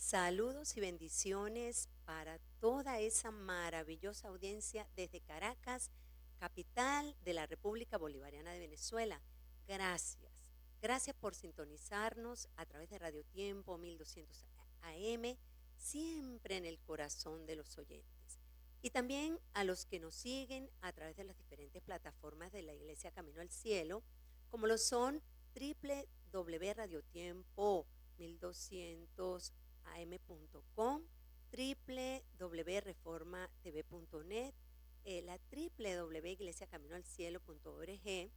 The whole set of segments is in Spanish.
Saludos y bendiciones para toda esa maravillosa audiencia desde Caracas, capital de la República Bolivariana de Venezuela. Gracias. Gracias por sintonizarnos a través de Radio Tiempo 1200 AM, siempre en el corazón de los oyentes. Y también a los que nos siguen a través de las diferentes plataformas de la Iglesia Camino al Cielo, como lo son www.radiotiempo 1200 am.com, www.reformatv.net, la www.iglesiacaminoalcielo.org,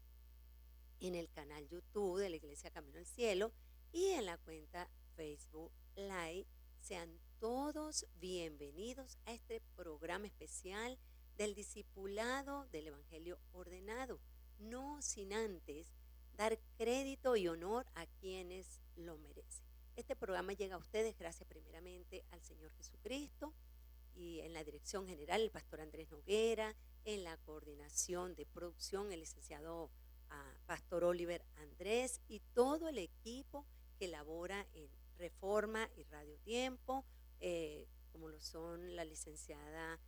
en el canal YouTube de la Iglesia Camino al Cielo y en la cuenta Facebook Live. Sean todos bienvenidos a este programa especial del discipulado del Evangelio ordenado, no sin antes dar crédito y honor a quienes lo merecen. Este programa llega a ustedes gracias primeramente al Señor Jesucristo y en la dirección general el pastor Andrés Noguera, en la coordinación de producción el licenciado pastor Oliver Andrés y todo el equipo que labora en Reforma y Radio Tiempo, como lo son la licenciada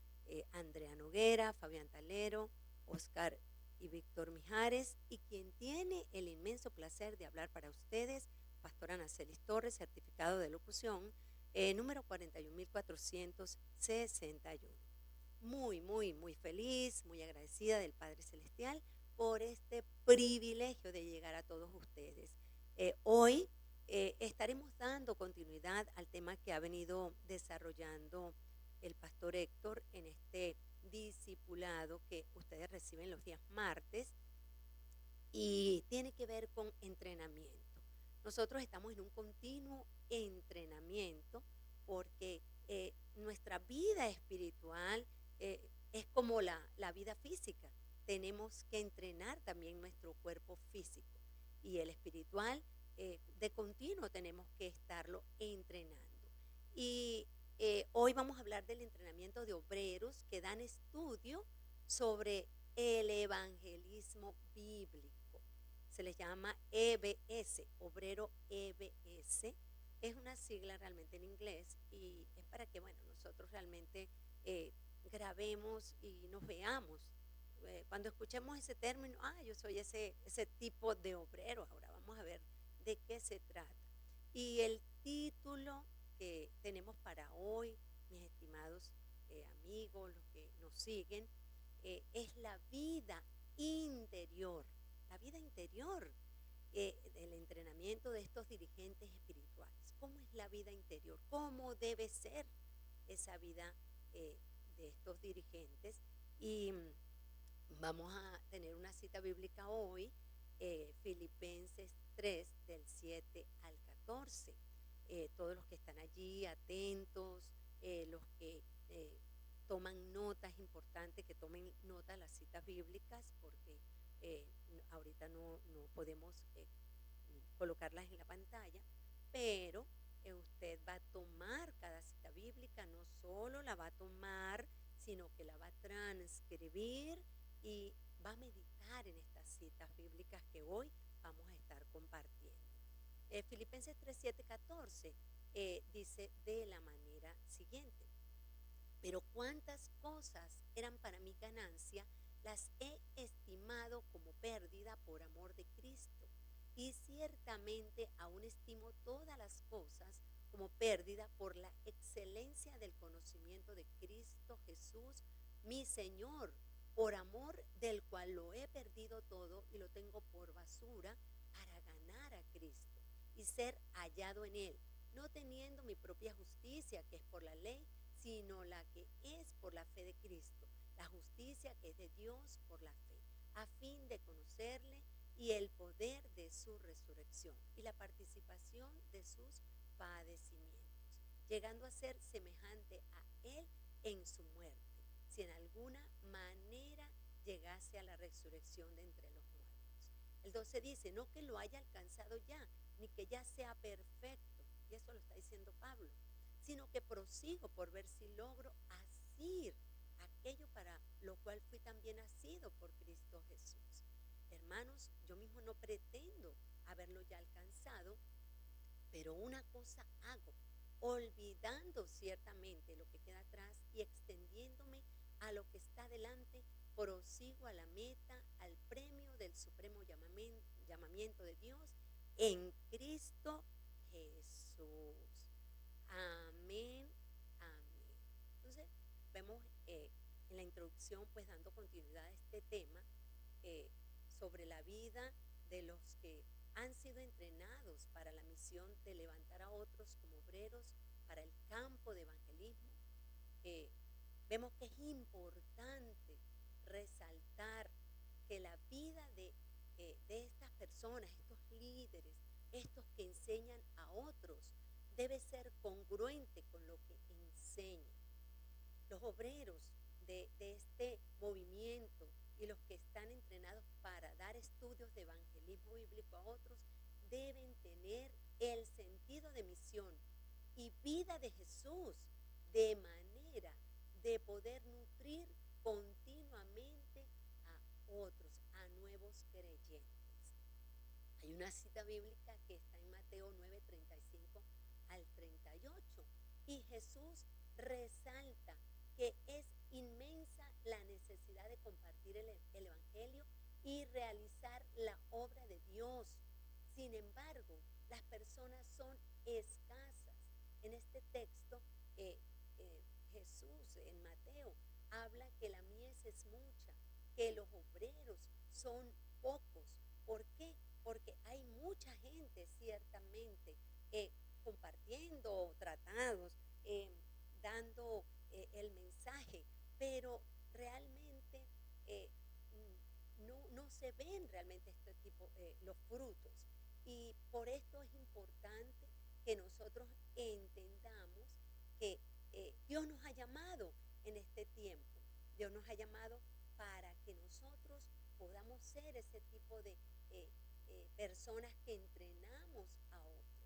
Andrea Noguera, Fabián Talero, Oscar y Víctor Mijares, y quien tiene el inmenso placer de hablar para ustedes, pastora Nacelis Torres, certificado de locución, número 41461. Muy feliz, muy agradecida del Padre Celestial por este privilegio de llegar a todos ustedes. Hoy estaremos dando continuidad al tema que ha venido desarrollando el pastor Héctor en este discipulado que ustedes reciben los días martes y tiene que ver con entrenamiento. Nosotros estamos en un continuo entrenamiento porque nuestra vida espiritual es como la vida física. Tenemos que entrenar también nuestro cuerpo físico y el espiritual de continuo tenemos que estarlo entrenando. Y hoy vamos a hablar del entrenamiento de obreros que dan estudio sobre el evangelismo bíblico. Se les llama EBS, obrero EBS. Es una sigla realmente en inglés y es para que, bueno, nosotros realmente grabemos y nos veamos. Cuando escuchemos ese término, yo soy ese tipo de obrero. Ahora vamos a ver de qué se trata. Y el título que tenemos para hoy, mis estimados amigos, los que nos siguen, es la vida interior. La vida interior del entrenamiento de estos dirigentes espirituales. ¿Cómo es la vida interior? ¿Cómo debe ser esa vida de estos dirigentes? Y vamos a tener una cita bíblica hoy, Filipenses 3, del 7 al 14. Todos los que están allí atentos, los que toman notas, es importante que tomen nota de las citas bíblicas porque ahorita no podemos colocarlas en la pantalla, pero usted va a tomar cada cita bíblica, no solo la va a tomar, sino que la va a transcribir y va a meditar en estas citas bíblicas que hoy vamos a estar compartiendo. Filipenses 3, 7, 14 dice de la manera siguiente: pero cuántas cosas eran para mi ganancia, las he estimado como pérdida por amor de Cristo. Y ciertamente aún estimo todas las cosas como pérdida por la excelencia del conocimiento de Cristo Jesús, mi Señor, por amor del cual lo he perdido todo y lo tengo por basura para ganar a Cristo y ser hallado en Él, no teniendo mi propia justicia, que es por la ley, sino la que es por la fe de Cristo, la justicia que es de Dios por la fe, a fin de conocerle y el poder de su resurrección y la participación de sus padecimientos, llegando a ser semejante a Él en su muerte, si en alguna manera llegase a la resurrección de entre los muertos. El 12 dice, no que lo haya alcanzado ya, ni que ya sea perfecto, y eso lo está diciendo Pablo, sino que prosigo por ver si logro asir aquello para lo cual fui también asido por Cristo Jesús. Hermanos, yo mismo no pretendo haberlo ya alcanzado, pero una cosa hago, olvidando ciertamente lo que queda atrás y extendiéndome a lo que está delante, prosigo a la meta, al premio del supremo llamamiento de Dios en Cristo Jesús. Amén, amén. Entonces, vemos en la introducción, pues dando continuidad a este tema eh, sobre la vida de los que han sido entrenados para la misión de levantar a otros como obreros para el campo de evangelismo. Vemos que es importante resaltar que la vida de estas personas, estos líderes, estos que enseñan a otros, debe ser congruente con lo que enseñan. Los obreros de este movimiento y los que están entrenados para dar estudios de evangelismo bíblico a otros deben tener el sentido de misión y vida de Jesús de manera de poder nutrir continuamente a otros, a nuevos creyentes. Hay una cita bíblica que está en Mateo 9:35 al 38 y Jesús resalta que es inmensa la necesidad de compartir el evangelio y realizar la obra de Dios. Sin embargo, las personas son escasas. En este texto, Jesús en Mateo habla que la mies es mucha, que los obreros son pocos. ¿Por qué? Porque hay mucha gente ciertamente compartiendo tratados, dando el mensaje, pero realmente no se ven realmente este tipo, los frutos. Y por esto es importante que nosotros entendamos que Dios nos ha llamado en este tiempo. Dios nos ha llamado para que nosotros podamos ser ese tipo de personas que entrenamos a otros.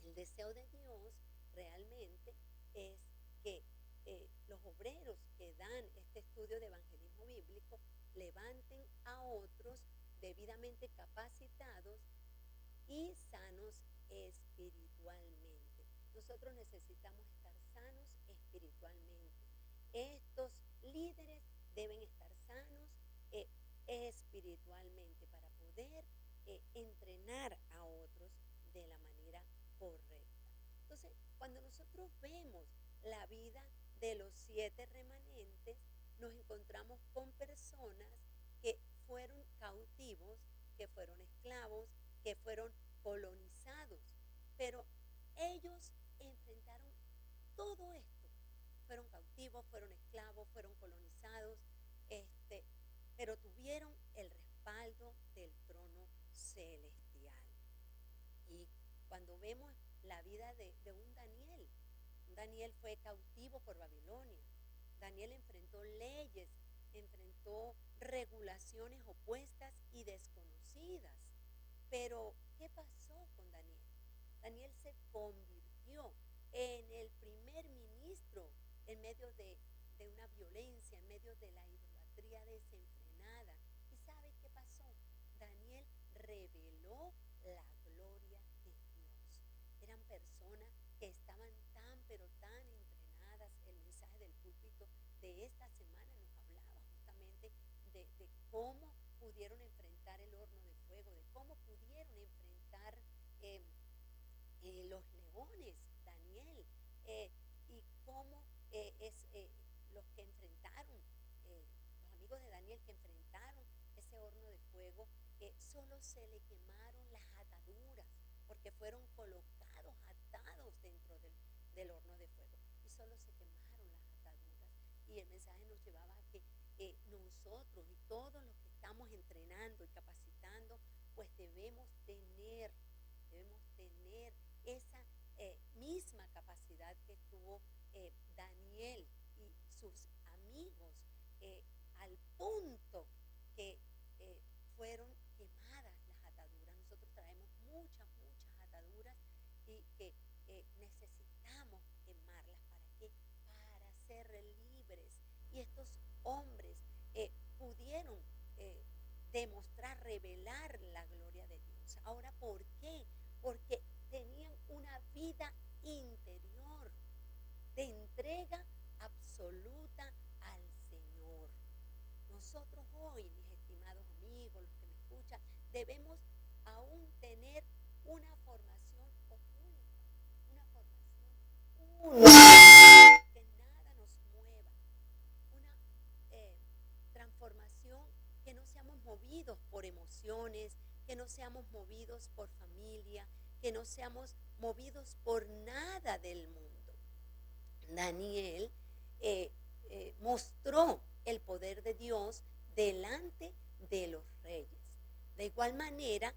El deseo de Dios realmente es que los obreros que dan este estudio de evangelismo bíblico levanten a otros debidamente capacitados y sanos espiritualmente. Nosotros necesitamos estar sanos espiritualmente. Estos líderes deben estar sanos espiritualmente para poder entrenar a otros de la manera correcta. Entonces, cuando nosotros vemos la vida de los 7 remanentes, nos encontramos con personas que fueron cautivos, que fueron esclavos, que fueron colonizados, pero ellos enfrentaron todo esto. Fueron cautivos, fueron esclavos, fueron colonizados, pero tuvieron el respaldo del trono celestial. Y cuando vemos la vida de un Daniel fue cautivo por Babilonia. Daniel enfrentó leyes, enfrentó regulaciones opuestas y desconocidas. Pero, ¿qué pasó con Daniel? Daniel se convirtió en el primer ministro en medio de una violencia, en medio de la idolatría desenfrenada. ¿Y sabe qué pasó? Daniel reveló la gloria de Dios. Eran personas que estaban tan, pero tan entrenadas. El mensaje del púlpito de esta semana nos hablaba justamente de cómo pudieron enfrentar el horno de fuego, de cómo pudieron enfrentar los leones, Daniel, y cómo los que enfrentaron, los amigos de Daniel que enfrentaron ese horno de fuego, solo se le quemaron las ataduras, porque fueron colocados, atados dentro del horno de fuego, y solo se quemaron las ataduras. Y el mensaje nos llevaba a que nosotros y todos los que estamos entrenando y capacitando, pues debemos tener esa misma capacidad que tuvo Daniel y sus amigos, al punto que fueron quemadas las ataduras. Nosotros traemos muchas ataduras y que necesitamos quemarlas. ¿Para qué? Para ser libres. Y estos hombres pudieron demostrar, revelar la gloria de Dios. Ahora, ¿por qué? Porque tenían una vida interior de entrega absoluta al Señor. Nosotros hoy, mis estimados amigos, los que me escuchan, debemos aún tener una formación oculta, una formación única, que nada nos mueva, una transformación que no seamos movidos por emociones, que no seamos movidos por familia, que no seamos movidos por nada del mundo. Daniel mostró el poder de Dios delante de los reyes. De igual manera,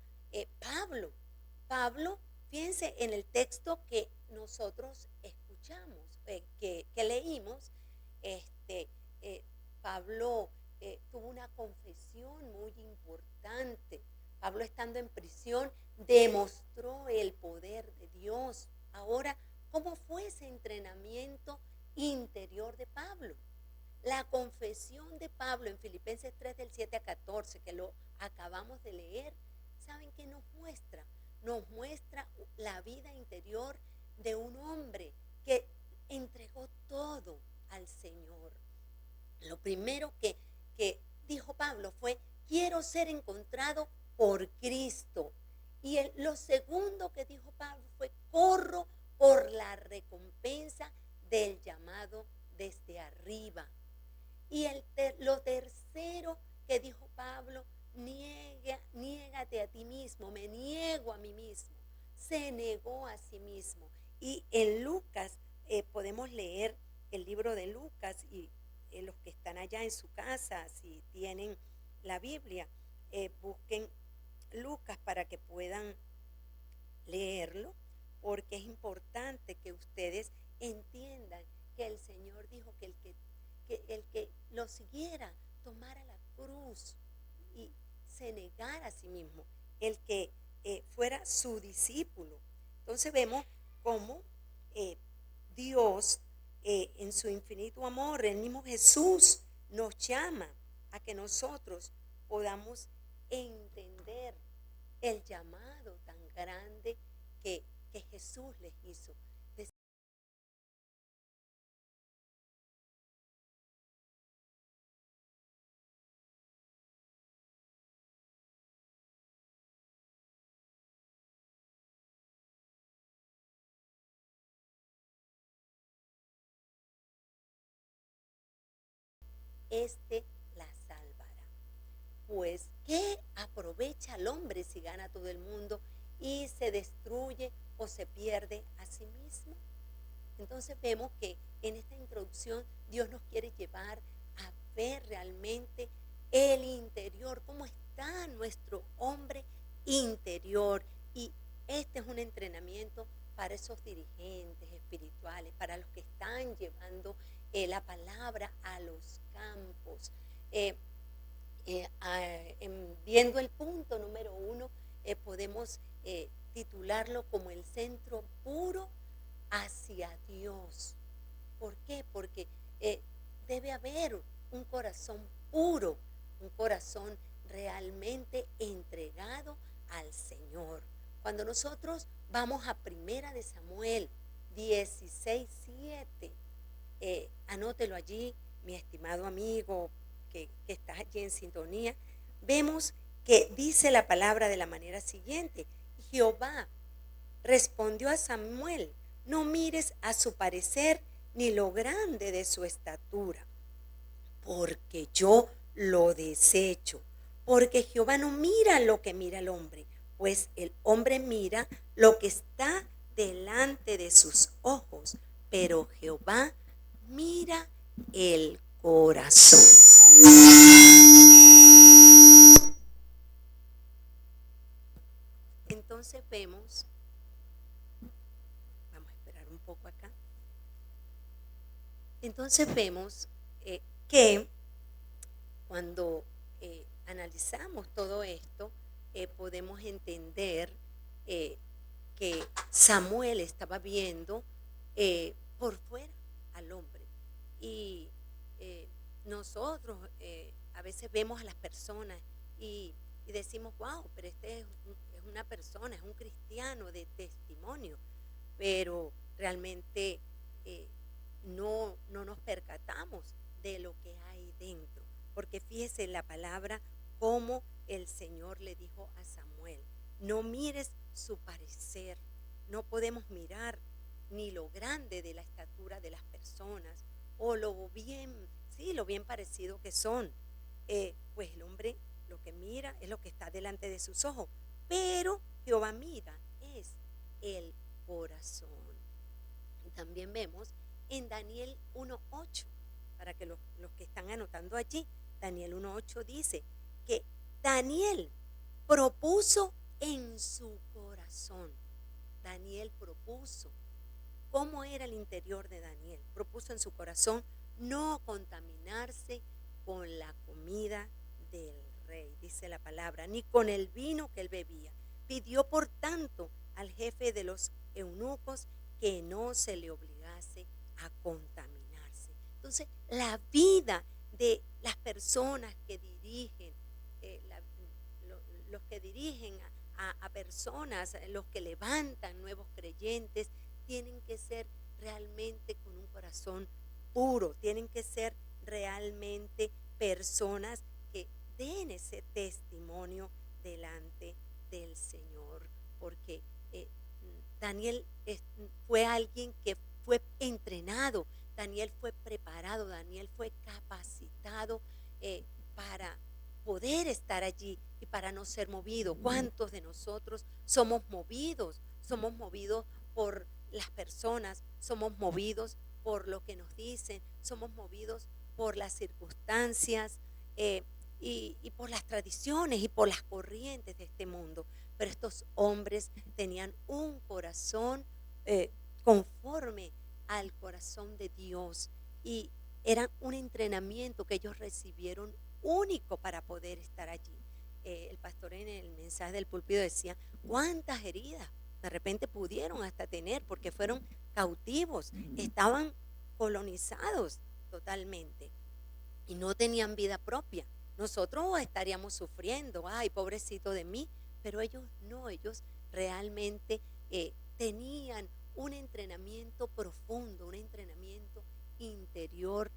Pablo, fíjense en el texto que nosotros escuchamos, que leímos, Pablo tuvo una confesión muy importante. Pablo, estando en prisión, demostró el poder de Dios. Ahora, ¿cómo fue ese entrenamiento interior de Pablo? La confesión de Pablo en Filipenses 3, del 7 a 14, que lo acabamos de leer, ¿saben qué nos muestra? Nos muestra la vida interior de un hombre que entregó todo al Señor. Lo primero que dijo Pablo fue: quiero ser encontrado por Cristo. Y lo segundo que dijo Pablo fue: corro por la recompensa del llamado desde arriba. Y lo tercero que dijo Pablo: niégate a ti mismo, me niego a mí mismo. Se negó a sí mismo. Y en Lucas podemos leer el libro de Lucas, y los que están allá en su casa, si tienen la Biblia, busquen Lucas para que puedan leerlo, porque es importante que ustedes entiendan que el Señor dijo que el que lo siguiera tomara la cruz y se negara a sí mismo, el que fuera su discípulo. Entonces vemos cómo Dios, en su infinito amor, el mismo Jesús nos llama a que nosotros podamos entender el llamado tan grande que Jesús les hizo. La salvará. Pues, ¿qué aprovecha el hombre si gana todo el mundo y se destruye o se pierde a sí mismo? Entonces vemos que en esta introducción Dios nos quiere llevar a ver realmente el interior, cómo está nuestro hombre interior. Y este es un entrenamiento para esos dirigentes espirituales, para los que están llevando la palabra a los campos. Viendo el punto número 1, podemos titularlo como el centro puro hacia Dios. ¿Por qué? Porque debe haber un corazón puro, un corazón realmente entregado al Señor. Cuando nosotros vamos a 1 de Samuel 16:7, anótelo allí, mi estimado amigo que estás allí en sintonía, vemos que dice la palabra de la manera siguiente: Jehová respondió a Samuel: no mires a su parecer ni lo grande de su estatura, porque yo lo desecho. Porque Jehová no mira lo que mira el hombre, pues el hombre mira lo que está delante de sus ojos, pero Jehová mira el corazón. Entonces vemos, vamos a esperar un poco acá. Entonces vemos que cuando analizamos todo esto, podemos entender que Samuel estaba viendo por fuera al hombre. Y nosotros a veces vemos a las personas y decimos: wow, pero este es una persona, es un cristiano de testimonio. Pero realmente no nos percatamos de lo que hay dentro. Porque fíjese en la palabra como el Señor le dijo a Samuel, no mires su parecer, no podemos mirar ni lo grande de la estatura de las personas o lo bien, sí, lo bien parecido que son. Pues el hombre lo que mira es lo que está delante de sus ojos, pero Jehová mira es el corazón. Y también vemos en Daniel 1:8, para que los que están anotando allí, Daniel 1:8 dice que Daniel propuso en su corazón. Daniel propuso. ¿Cómo era el interior de Daniel? Propuso en su corazón no contaminarse con la comida del rey, dice la palabra, ni con el vino que él bebía. Pidió, por tanto, al jefe de los eunucos que no se le obligase a contaminarse. Entonces, la vida de las personas que dirigen, los que dirigen a personas, los que levantan nuevos creyentes, tienen que ser realmente con un corazón puro, tienen que ser realmente personas que den ese testimonio delante del Señor, porque Daniel fue alguien que fue entrenado, Daniel fue preparado, Daniel fue capacitado para poder estar allí y para no ser movido. ¿Cuántos de nosotros somos movidos? Somos movidos por las personas, somos movidos por lo que nos dicen, somos movidos por las circunstancias y por las tradiciones y por las corrientes de este mundo. Pero estos hombres tenían un corazón conforme al corazón de Dios y era un entrenamiento que ellos recibieron único para poder estar allí. El pastor en el mensaje del púlpito decía, ¿cuántas heridas de repente pudieron hasta tener? Porque fueron cautivos, estaban colonizados totalmente y no tenían vida propia. Nosotros estaríamos sufriendo, ay, pobrecito de mí, pero ellos no, ellos realmente tenían un entrenamiento profundo, un entrenamiento interior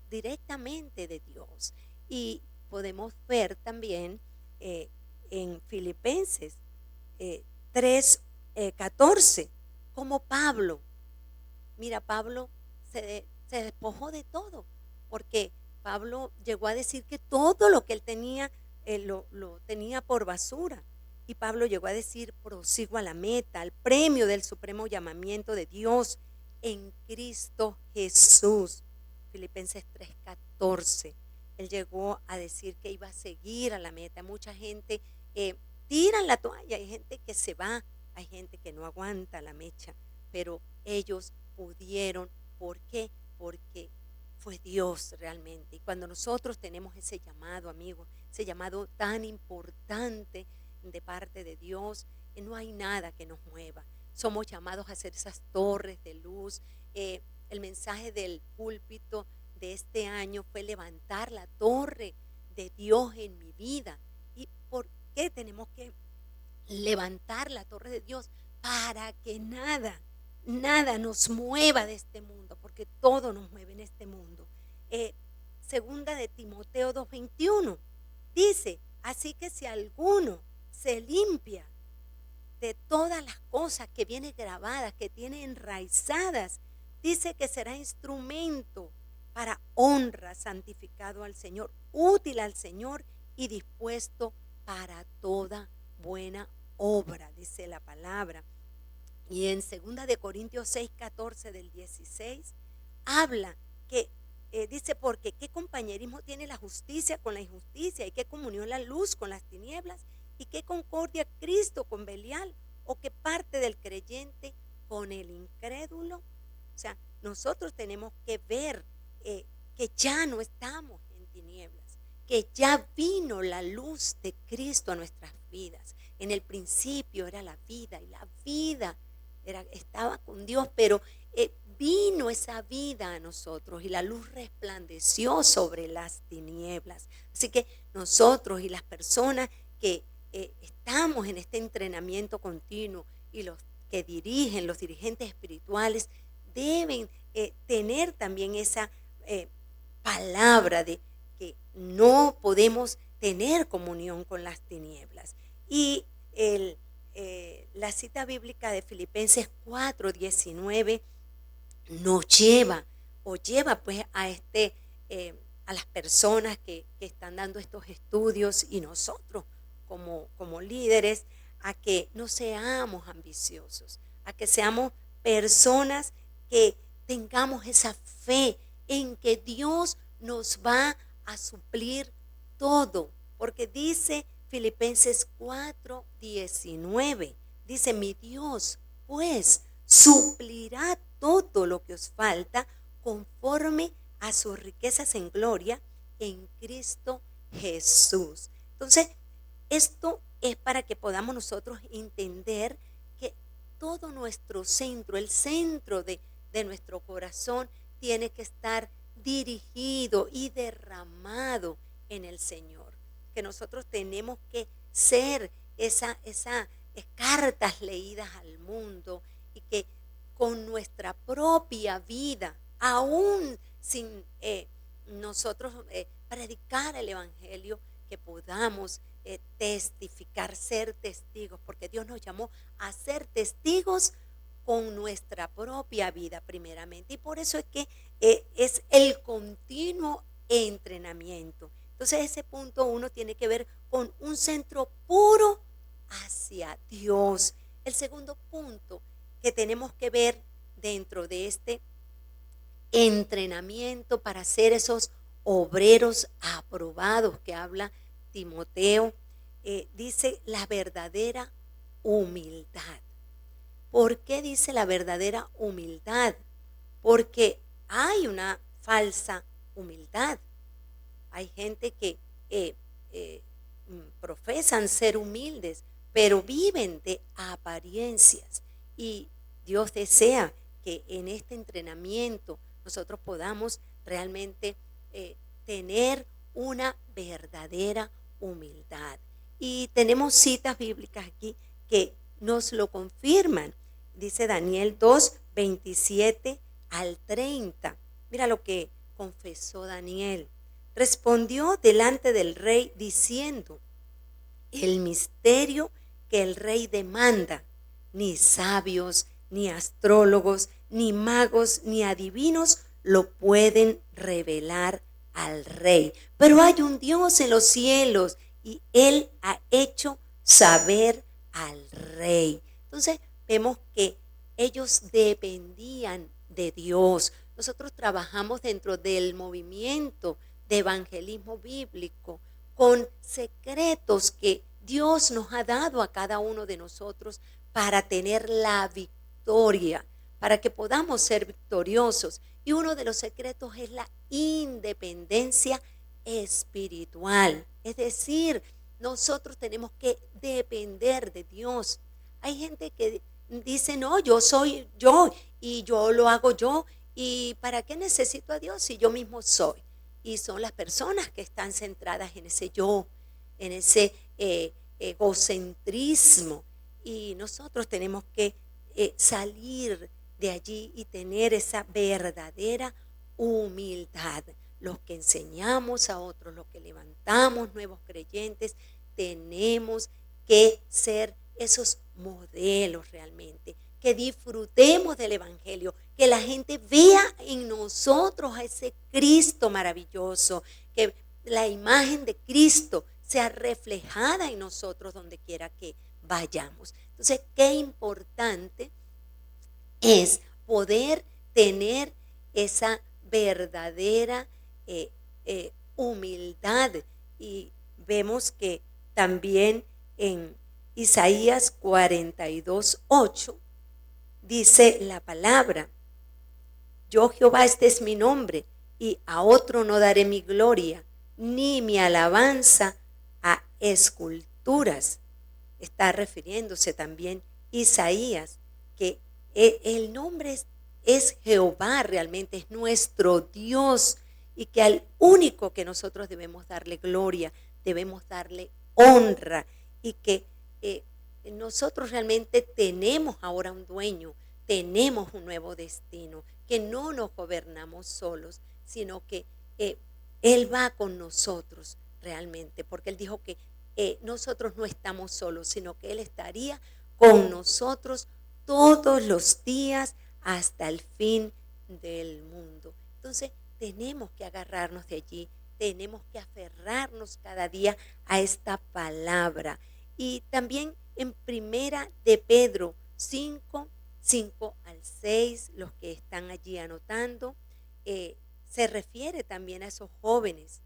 directamente de Dios. Y podemos ver también en Filipenses 3:14, como Pablo. Mira, Pablo se despojó de todo, porque Pablo llegó a decir que todo lo que él tenía, lo tenía por basura. Y Pablo llegó a decir, prosigo a la meta, al premio del supremo llamamiento de Dios en Cristo Jesús. Filipenses 3:14. Él llegó a decir que iba a seguir a la meta. Mucha gente tira la toalla, hay gente que se va, hay gente que no aguanta la mecha, pero ellos pudieron. ¿Por qué? Porque fue Dios realmente. Y cuando nosotros tenemos ese llamado, amigos, ese llamado tan importante de parte de Dios, no hay nada que nos mueva. Somos llamados a hacer esas torres de luz. El mensaje del púlpito de este año fue levantar la torre de Dios en mi vida. ¿Y por qué tenemos que levantar la torre de Dios? Para que nada nos mueva de este mundo, porque todo nos mueve en este mundo. Segunda de Timoteo 2:21 dice, así que si alguno se limpia de todas las cosas que viene grabadas, que tiene enraizadas, dice que será instrumento para honra, santificado al Señor, útil al Señor y dispuesto para toda buena obra, dice la palabra. Y en 2 de Corintios 6:14 del 16 habla que dice, porque qué compañerismo tiene la justicia con la injusticia, y qué comunión la luz con las tinieblas, y qué concordia Cristo con Belial, o qué parte del creyente con el incrédulo. O sea, nosotros tenemos que ver que ya no estamos en tinieblas, que ya vino la luz de Cristo a nuestras vidas. En el principio era la vida, y la vida estaba con Dios, pero vino esa vida a nosotros y la luz resplandeció sobre las tinieblas. Así que nosotros y las personas que estamos en este entrenamiento continuo y los que dirigen, los dirigentes espirituales, deben tener también esa palabra de que no podemos tener comunión con las tinieblas. Y la cita bíblica de Filipenses 4:19 nos lleva pues a las personas que están dando estos estudios y nosotros como líderes, a que no seamos ambiciosos, a que seamos personas que tengamos esa fe en que Dios nos va a suplir todo, porque dice Filipenses 4:19, dice: mi Dios pues suplirá todo lo que os falta conforme a sus riquezas en gloria en Cristo Jesús. Entonces, esto es para que podamos nosotros entender que todo nuestro centro, el centro de nuestro corazón, tiene que estar dirigido y derramado en el Señor. Que nosotros tenemos que ser esas cartas leídas al mundo, y que con nuestra propia vida, aún sin nosotros predicar el Evangelio, que podamos testificar, ser testigos, porque Dios nos llamó a ser testigos con nuestra propia vida primeramente. Y por eso es que es el continuo entrenamiento. Entonces ese punto 1 tiene que ver con un centro puro hacia Dios. El segundo punto que tenemos que ver dentro de este entrenamiento para ser esos obreros aprobados que habla Timoteo, dice la verdadera humildad. ¿Por qué dice la verdadera humildad? Porque hay una falsa humildad. Hay gente que profesan ser humildes, pero viven de apariencias. Y Dios desea que en este entrenamiento nosotros podamos realmente tener una verdadera humildad. Y tenemos citas bíblicas aquí que nos lo confirman. Dice Daniel 2:27 al 30. Mira lo que confesó Daniel. Respondió delante del rey diciendo: el misterio que el rey demanda, ni sabios, ni astrólogos, ni magos, ni adivinos lo pueden revelar al rey. Pero hay un Dios en los cielos y él ha hecho saber al rey. Entonces vemos que ellos dependían de Dios. Nosotros trabajamos dentro del movimiento de evangelismo bíblico con secretos que Dios nos ha dado a cada uno de nosotros para tener la victoria, para que podamos ser victoriosos. Y uno de los secretos es la independencia espiritual. Es decir, nosotros tenemos que depender de Dios. Hay gente que dice: no, yo soy yo y yo lo hago yo, y ¿para qué necesito a Dios si yo mismo soy? Y son las personas que están centradas en ese yo, en ese egocentrismo. Y nosotros tenemos que salir de allí y tener esa verdadera humildad. Los que enseñamos a otros, los que levantamos nuevos creyentes, tenemos que ser esos modelos realmente, que disfrutemos del Evangelio, que la gente vea en nosotros a ese Cristo maravilloso, que la imagen de Cristo sea reflejada en nosotros donde quiera que vayamos. Entonces, qué importante es poder tener esa verdadera humildad. Y vemos que también en Isaías 42:8 dice la palabra: yo Jehová, este es mi nombre, y a otro no daré mi gloria, ni mi alabanza a esculturas. Está refiriéndose también Isaías, que el nombre es Jehová, realmente es nuestro Dios, y que al único que nosotros debemos darle gloria, debemos darle honra, y que nosotros realmente tenemos ahora un dueño, tenemos un nuevo destino, que no nos gobernamos solos, sino que eh, Él va con nosotros realmente, porque Él dijo que nosotros no estamos solos, sino que Él estaría con nosotros todos los días hasta el fin del mundo. Entonces tenemos que agarrarnos de allí, tenemos que aferrarnos cada día a esta palabra. Y también en primera de Pedro 5, 5 al 6, los que están allí anotando, se refiere también a esos jóvenes.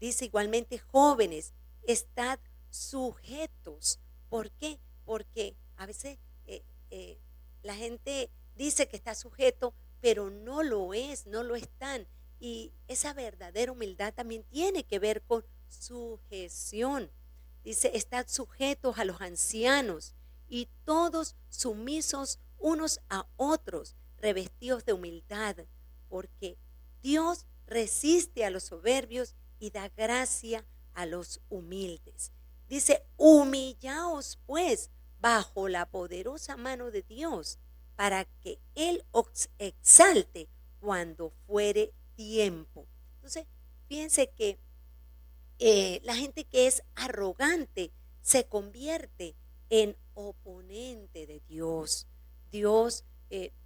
Dice igualmente, jóvenes, estad sujetos. ¿Por qué? Porque a veces eh, eh, la gente dice que está sujeto, pero no lo es, no lo están. Y esa verdadera humildad también tiene que ver con sujeción. Dice, estad sujetos a los ancianos y todos sumisos unos a otros, revestidos de humildad, porque Dios resiste a los soberbios y da gracia a los humildes. Dice, humillaos pues bajo la poderosa mano de Dios, para que Él os exalte cuando fuere tiempo. Entonces, fíjense que la gente que es arrogante se convierte en oponente de Dios. Dios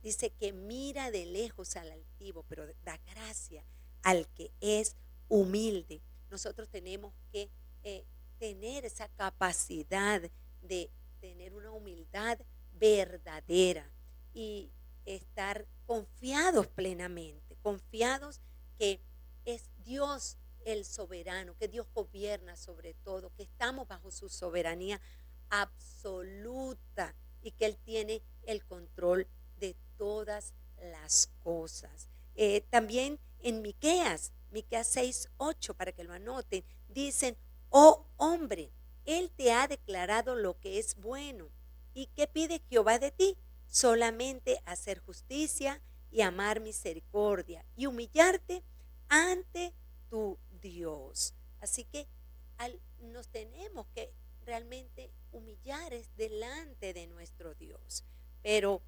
dice que mira de lejos al altivo, pero da gracia al que es humilde. Nosotros tenemos que tener esa capacidad de tener una humildad verdadera y estar confiados plenamente, confiados que es Dios el soberano, que Dios gobierna sobre todo, que estamos bajo su soberanía absoluta y que Él tiene el control de todas las cosas. También en Miqueas 6:8, para que lo anoten, dicen, oh hombre, Él te ha declarado lo que es bueno. ¿Y qué pide Jehová de ti? Solamente hacer justicia y amar misericordia y humillarte ante tu Dios. Así que nos tenemos que realmente humillar delante de nuestro Dios. Pero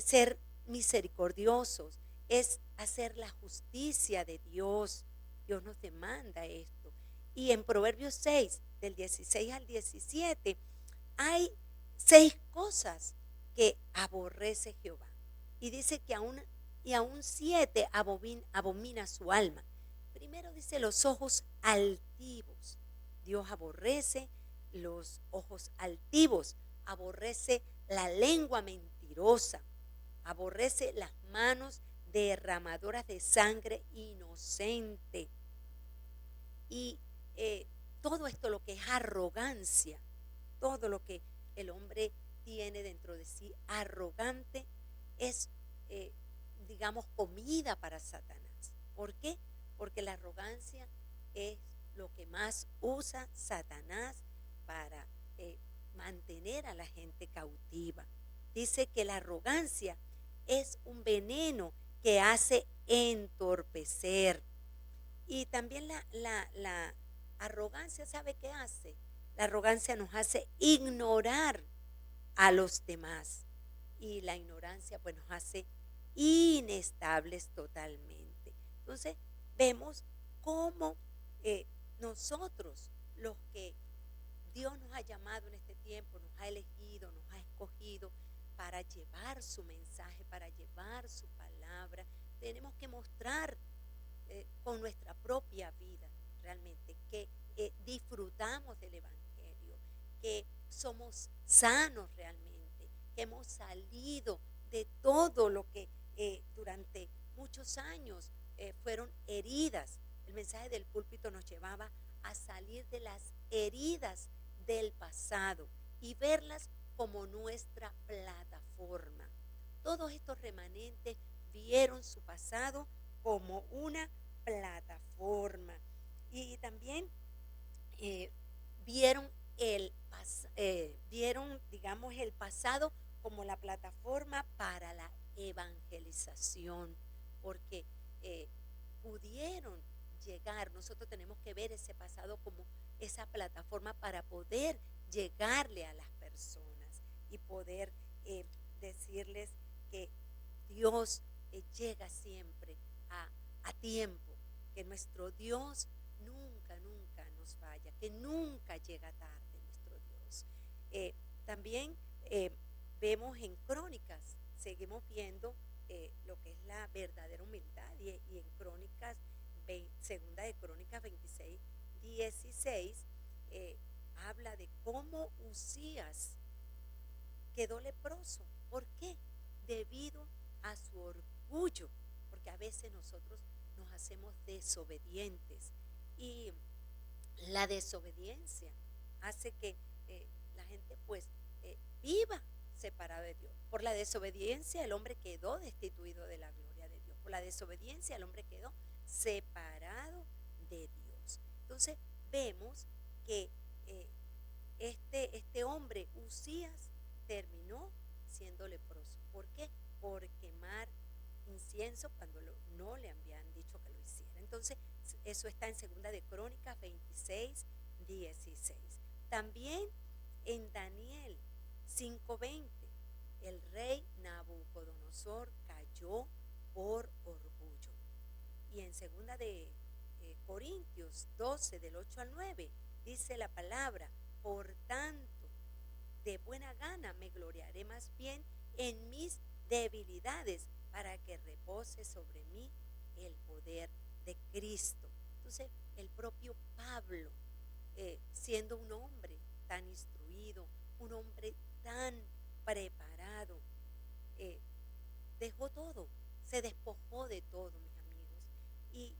ser misericordiosos es hacer la justicia de Dios. Dios nos demanda esto. Y en Proverbios 6, del 16 al 17, hay 6 cosas que aborrece Jehová. Y dice que aún 7 abomina su alma. Primero dice los ojos altivos. Dios aborrece los ojos altivos, aborrece la lengua mentirosa, aborrece las manos derramadoras de sangre inocente. Y todo esto, lo que es arrogancia, todo lo que el hombre tiene dentro de sí arrogante, es, digamos, comida para Satanás. ¿Por qué? Porque la arrogancia es lo que más usa Satanás para mantener a la gente cautiva. Dice que la arrogancia es un veneno que hace entorpecer. Y también la arrogancia, ¿sabe qué hace? La arrogancia nos hace ignorar a los demás. Y la ignorancia pues nos hace inestables totalmente. Entonces vemos cómo nosotros, los que Dios nos ha llamado en este tiempo, nos ha elegido, nos ha escogido para llevar su mensaje, para llevar su palabra, tenemos que mostrar con nuestra propia vida realmente que disfrutamos del Evangelio, que somos sanos realmente, que hemos salido de todo lo que durante muchos años fueron heridas. El mensaje del púlpito nos llevaba a salir de las heridas del pasado y verlas como nuestra plataforma. Todos estos remanentes vieron su pasado como una plataforma y también vieron digamos, el pasado como la plataforma para la evangelización, porque pudieron llegar. Nosotros tenemos que ver ese pasado como esa plataforma para poder llegarle a las personas. y poder decirles que Dios llega siempre a tiempo, que nuestro Dios nunca, nunca nos falla, que nunca llega tarde nuestro Dios. También vemos en Crónicas, seguimos viendo lo que es la verdadera humildad y en Crónicas, segunda de Crónicas 26, 16, habla de cómo Usías quedó leproso. ¿Por qué? Debido a su orgullo, porque a veces nosotros nos hacemos desobedientes y la desobediencia hace que la gente pues viva separado de Dios. Por la desobediencia el hombre quedó destituido de la gloria de Dios. Por la desobediencia el hombre quedó separado de Dios. Entonces vemos que este hombre Usías terminó siendo leproso. ¿Por qué? Por quemar incienso cuando no le habían dicho que lo hiciera. Entonces eso está en segunda de Crónicas 26, 16. También en Daniel 5:20, el rey Nabucodonosor cayó por orgullo. Y en segunda de Corintios 12, del 8 al 9, dice la palabra: por tanto, de buena gana me gloriaré más bien en mis debilidades, para que repose sobre mí el poder de Cristo. Entonces, el propio Pablo, siendo un hombre tan instruido, un hombre tan preparado, dejó todo, se despojó de todo, mis amigos, y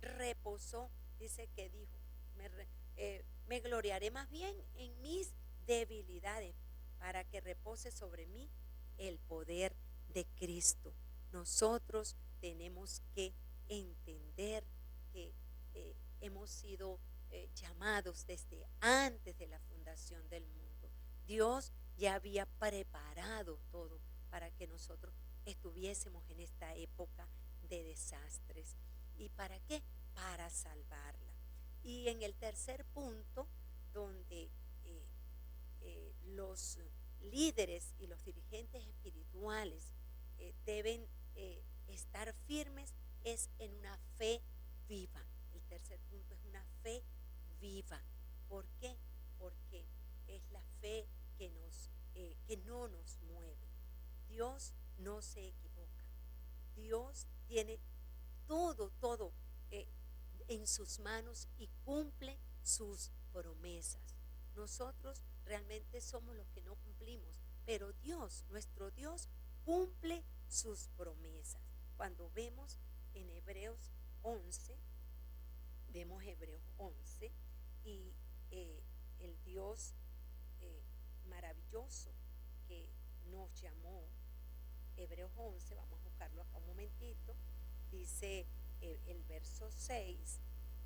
reposó. Dice que dijo: me gloriaré más bien en mis debilidades, para que repose sobre mí el poder de Cristo. Nosotros tenemos que entender que hemos sido llamados desde antes de la fundación del mundo. Dios ya había preparado todo para que nosotros estuviésemos en esta época de desastres. ¿Y para qué? Para salvarla. Y en el tercer punto, donde los líderes y los dirigentes espirituales deben estar firmes, es en una fe viva. El tercer punto es una fe viva. ¿Por qué? Porque es la fe que no nos mueve. Dios no se equivoca. Dios tiene todo en sus manos y cumple sus promesas. Nosotros realmente somos los que no cumplimos, pero Dios, nuestro Dios, cumple sus promesas. Cuando vemos en Hebreos 11, y el Dios maravilloso que nos llamó, Hebreos 11, vamos a buscarlo acá un momentito, dice el verso 6: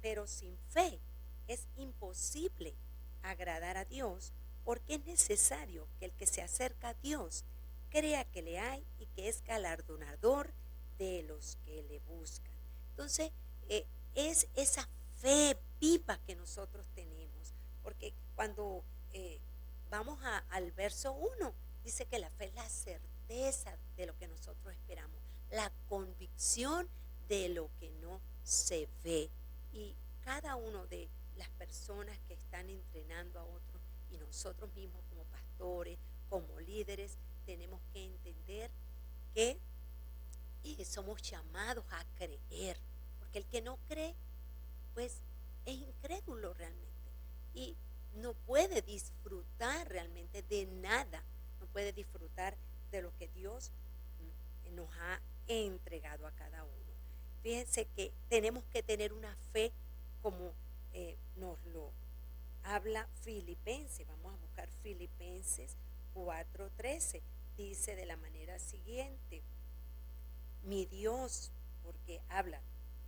pero sin fe es imposible agradar a Dios, porque es necesario que el que se acerca a Dios crea que le hay y que es galardonador de los que le buscan. Entonces, es esa fe viva que nosotros tenemos, porque cuando vamos al verso 1, dice que la fe es la certeza de lo que nosotros esperamos, la convicción de lo que no se ve. Y cada uno de las personas que están entrenando a otros, y nosotros mismos como pastores, como líderes, tenemos que entender que somos llamados a creer, porque el que no cree pues es incrédulo realmente y no puede disfrutar realmente de nada, no puede disfrutar de lo que Dios nos ha entregado a cada uno. Fíjense que tenemos que tener una fe como nos lo habla Filipenses. Vamos a buscar Filipenses 4:13. Dice de la manera siguiente: mi Dios, porque habla,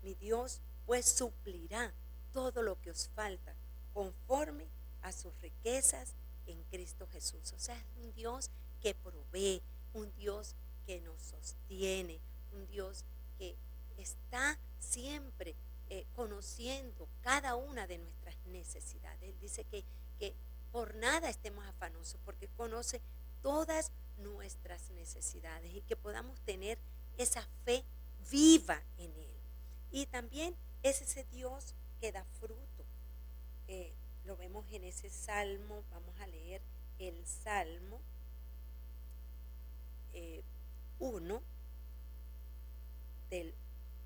mi Dios pues suplirá todo lo que os falta conforme a sus riquezas en Cristo Jesús. O sea, es un Dios que provee, un Dios que nos sostiene, un Dios que está siempre conociendo cada una de nuestras necesidades. Él dice que por nada estemos afanosos, porque conoce todas nuestras necesidades y que podamos tener esa fe viva en Él. Y también es ese Dios que da fruto. Lo vemos en ese salmo. Vamos a leer el salmo 1, del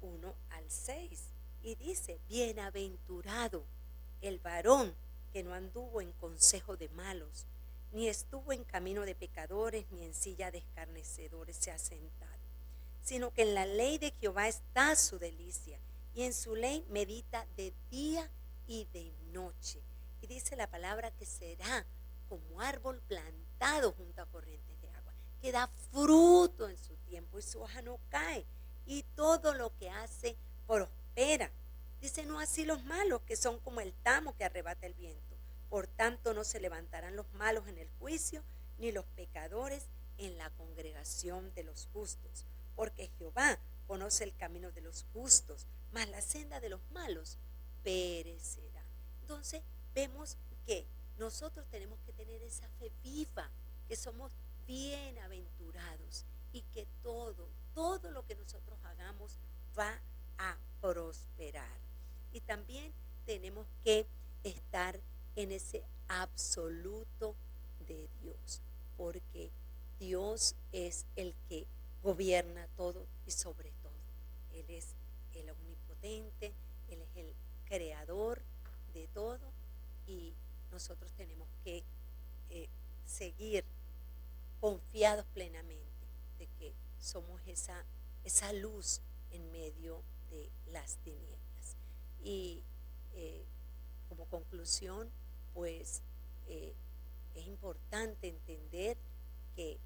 1 al 6, y dice: bienaventurado el varón que no anduvo en consejo de malos, ni estuvo en camino de pecadores, ni en silla de escarnecedores se ha sentado, sino que en la ley de Jehová está su delicia, y en su ley medita de día y de noche. Y dice la palabra que será como árbol plantado junto a corrientes de agua, que da fruto en su tiempo y su hoja no cae, y todo lo que hace prospera. Dice: no así los malos, que son como el tamo que arrebata el viento. Por tanto no se levantarán los malos en el juicio, ni los pecadores en la congregación de los justos. Porque Jehová conoce el camino de los justos, mas la senda de los malos perecerá. Entonces vemos que nosotros tenemos que tener esa fe viva, que somos bienaventurados y que todo lo que nosotros hagamos va a prosperar. Y también tenemos que estar en ese absoluto de Dios, porque Dios es el que gobierna todo y sobre todo. Él es el omnipotente, Él es el creador de todo, y nosotros tenemos que seguir confiados plenamente de que somos esa luz en medio de las tinieblas. Y como conclusión, pues es importante entender que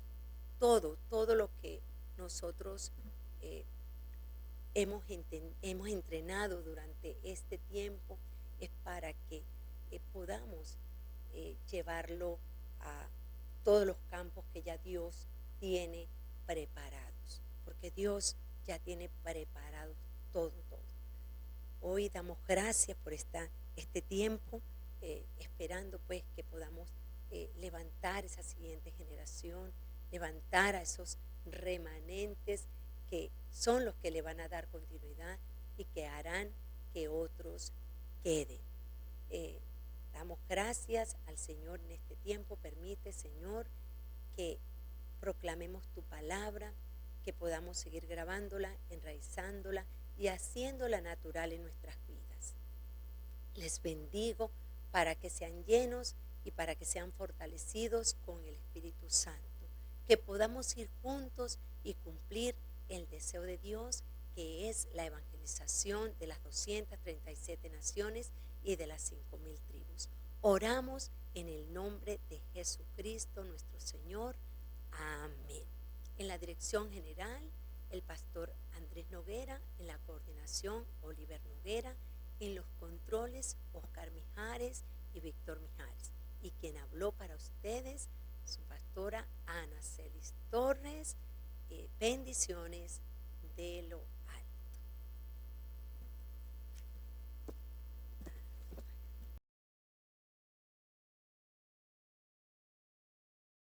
todo lo que nosotros hemos entrenado durante este tiempo es para que podamos llevarlo a todos los campos que ya Dios tiene preparados, porque Dios ya tiene preparados todo. Hoy damos gracias por este tiempo, esperando pues que podamos levantar esa siguiente generación, levantar a esos remanentes que son los que le van a dar continuidad y que harán que otros queden. Damos gracias al Señor en este tiempo. Permite, Señor, que proclamemos tu palabra, que podamos seguir grabándola, enraizándola y haciéndola natural en nuestras vidas. Les bendigo para que sean llenos y para que sean fortalecidos con el Espíritu Santo, que podamos ir juntos y cumplir el deseo de Dios, que es la evangelización de las 237 naciones y de las 5,000 tribus. Oramos en el nombre de Jesucristo nuestro Señor. Amén. En la dirección general, el pastor Andrés Noguera; en la coordinación, Oliver Noguera; en los controles, Oscar Mijares y Víctor Mijares. Y quien habló para ustedes, su pastora Ana Celis Torres. Bendiciones de lo